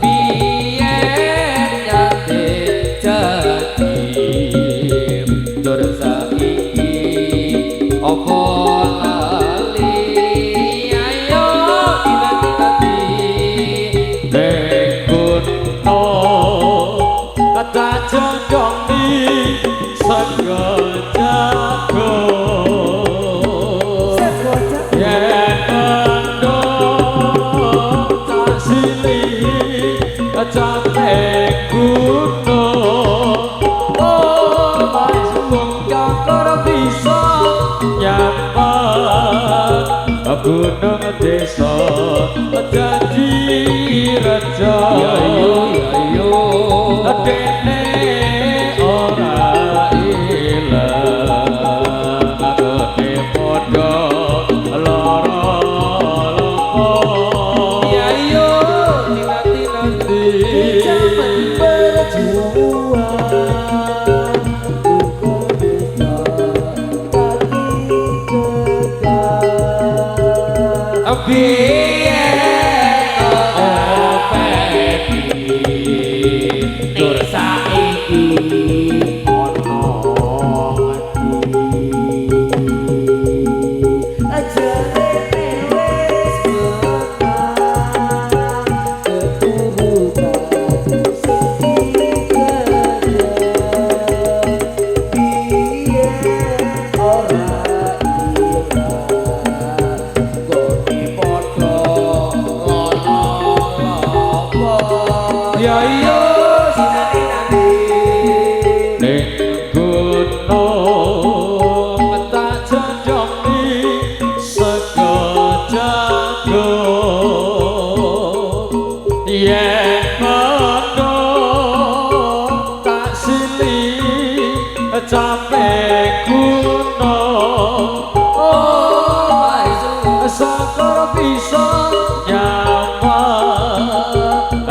Biyen nyate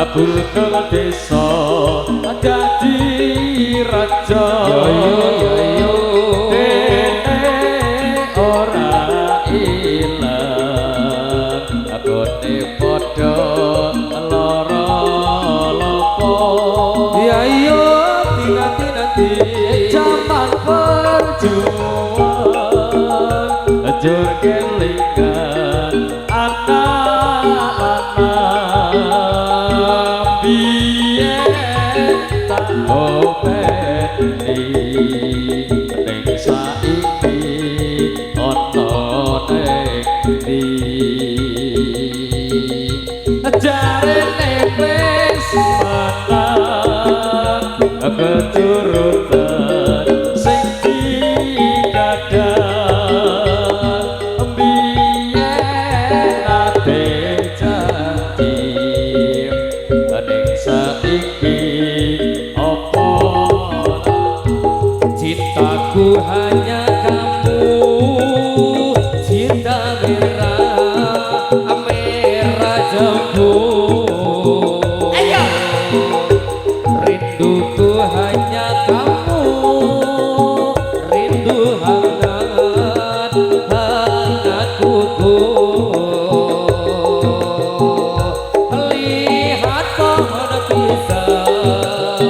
Bunga desa dadi raja ora ilang agone padha lara lopo ya iya dinanti jaman perjuangan ajur kelingan keturutan sing didadar biyen ate janji ning saiki apa cintaku hanya kamu cinta merah merah jambu rinduku hanya kamu rindu hangat hangat kuku lihat pohon pisang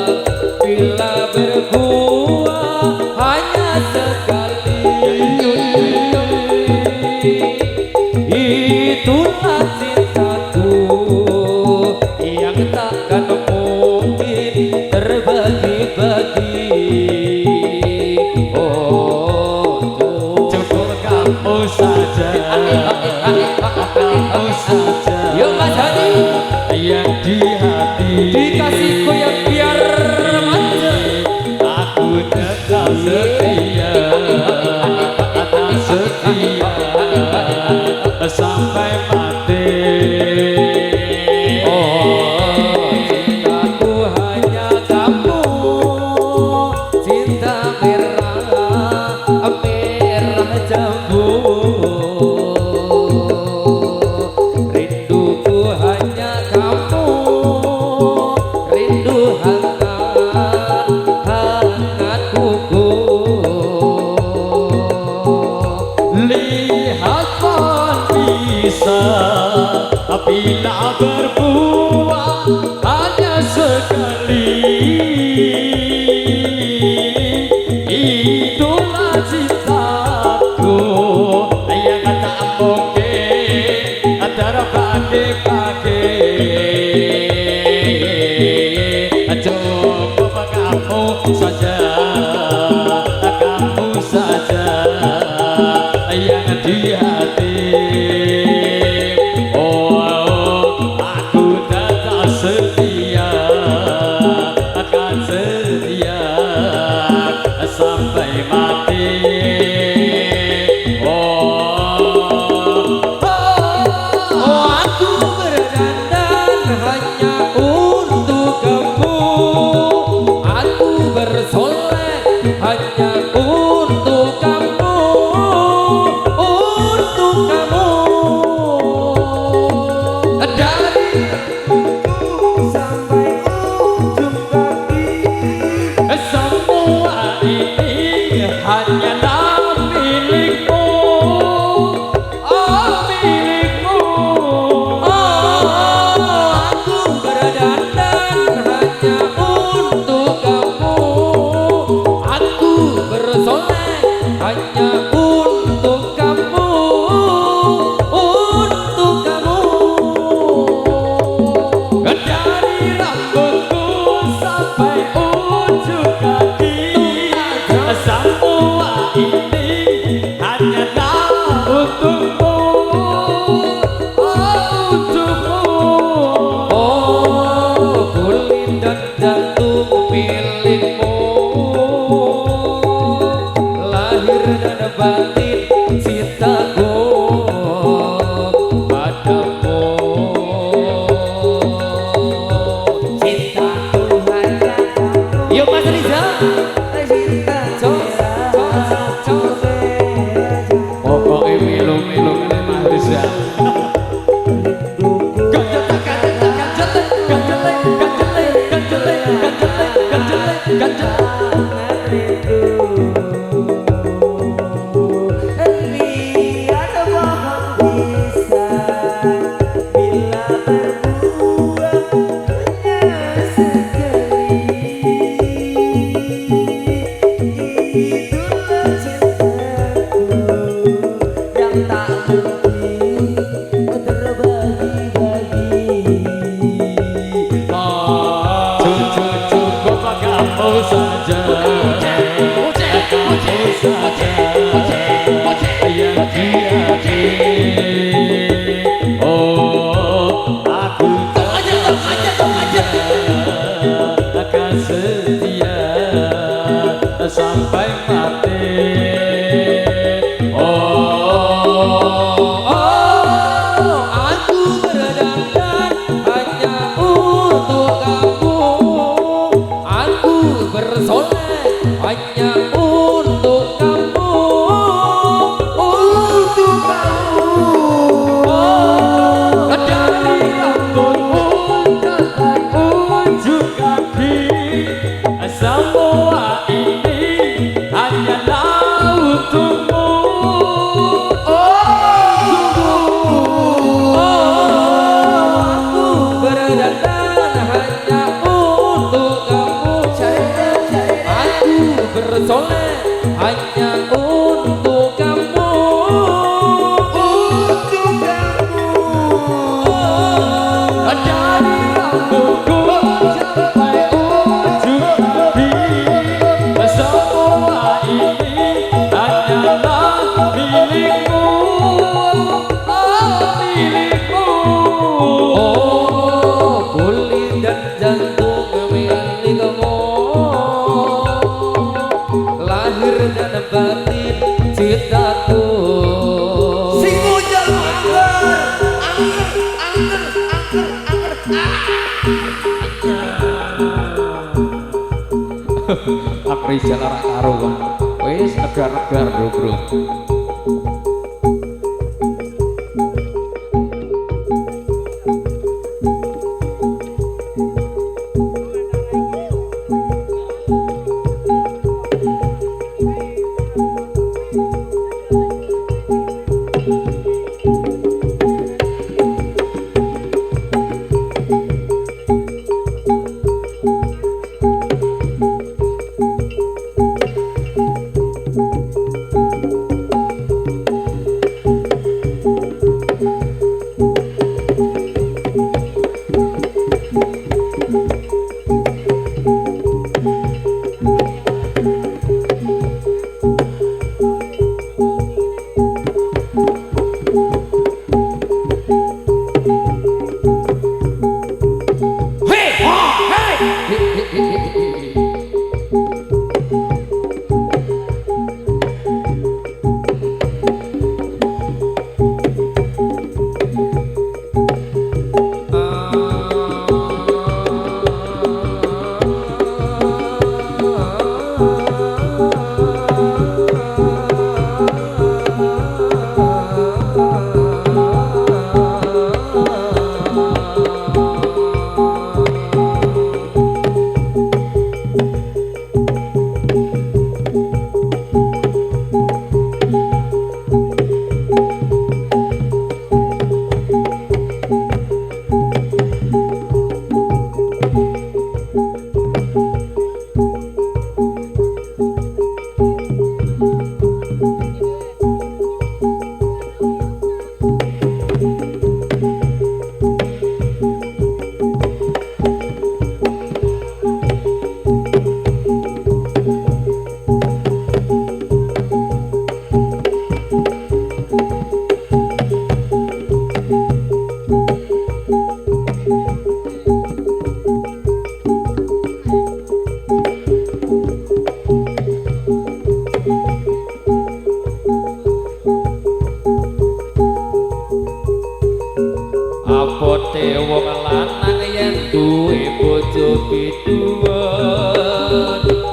bila berbuah hanya sekali itulah cintaku yang takkan mungkin terbagi-bagi. Oh, cukup kamu saja, kamu saja. Yuk Mas Hadi, yang di hati dikasihku yang biar manja. Aku tetap setia, tetap setia sampai mati. Bila berbuah hanya sekali, itulah cintaku yang tak mungkin terbagi-bagi. Coba kamu saja, kamu saja yang di hati. Sampai mati. Aku berdandan hanya untuk kamu, hanya untuk kamu, untuk kamu. Dari sampai ujung kaki, semua ini hanyalah milikmu, oh milikmu. oh aku berdandan hanya untuk kamu, aku bersolek hanya untuk kamu, untuk kamu. Dari rambutku sampai ujung kaki, semua ini hanyalah untukmu, oh untukmu. Oh kulit dan jantung milikmu, lahir dan batin cintaku padamu. Cintaku hanya kamu. Yuk Mas Riza. Pokoknya milu-milu ini Mas Riza. Cukup kamu saja, kamu saja yang jadi. Oh, aku akan setia sampai mati. Aku berdandan hanya untuk kamu, aku bersolek hanya untuk kamu, untuk kamu. Dari rambutmu sampai ujung kaki, semua ini hanyalah untukmu, Aku berdandan hanya untuk kamu, aku bersolek hanya untuk kamu, untuk kamu. dari rambutku sampai ujung kaki, semua ini hanyalah milikmu, oh milikmu. Oh kulit dan jantung milikmu, lahir dan batin cintaku. Aprisel ora karuan. Wis negar-negar bro.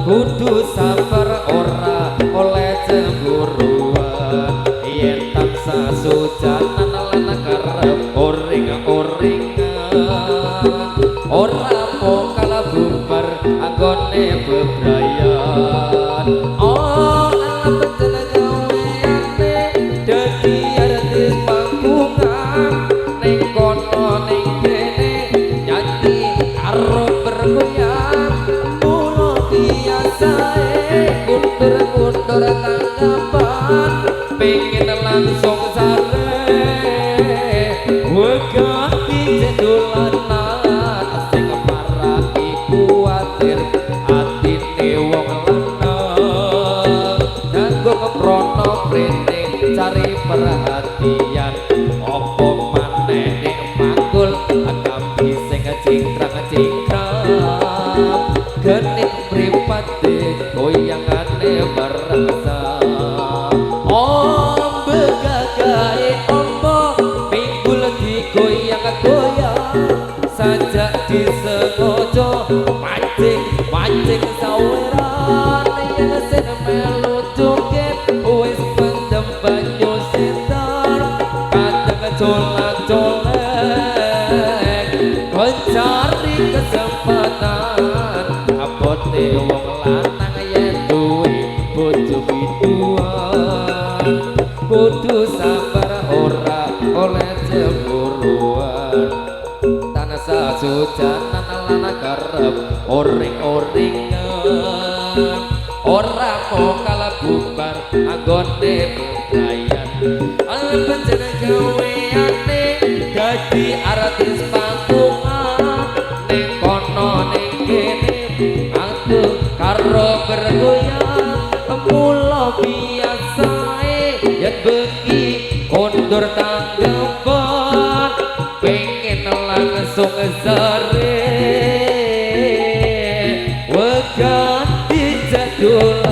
kudu sabar ora oleh cemburuan yen tansah sujanan lan karep oring-oringan ora mau kalah bubar anggone bebrayan oh ala bencana gaweane dadi artis panggungan ning kono ning kene nyanyi karo bergoyang mulo biasae kundur-kundur tanggapan pengen langsung sare wegati cendolanan sing marani kuwatir atine wong lanang nganggo keprono prene cari perhatian opo maneh nek mangkul akambi sing cingkrang-cingkrang gening mripate goyangane berasa ombe gagahe ombo pinggul digoyang-goyang sajak disengaja mancing saweran yen sing melu joget wis pendem banyu setar kadang colak-colek mencari kesempatan abote wong lanang yen duwe bojo biduan kudu sabar ora oleh cemburuan tansah sujanan lan karep oring-oringan ora mau kalah bubar anggone bebrayan ala bencana gaweane dadi artis panggungan ning kono ning kene atuh karo bergoyang mulo biasae yen bengi kondur tanggapan pengen langsung sare wegati jadul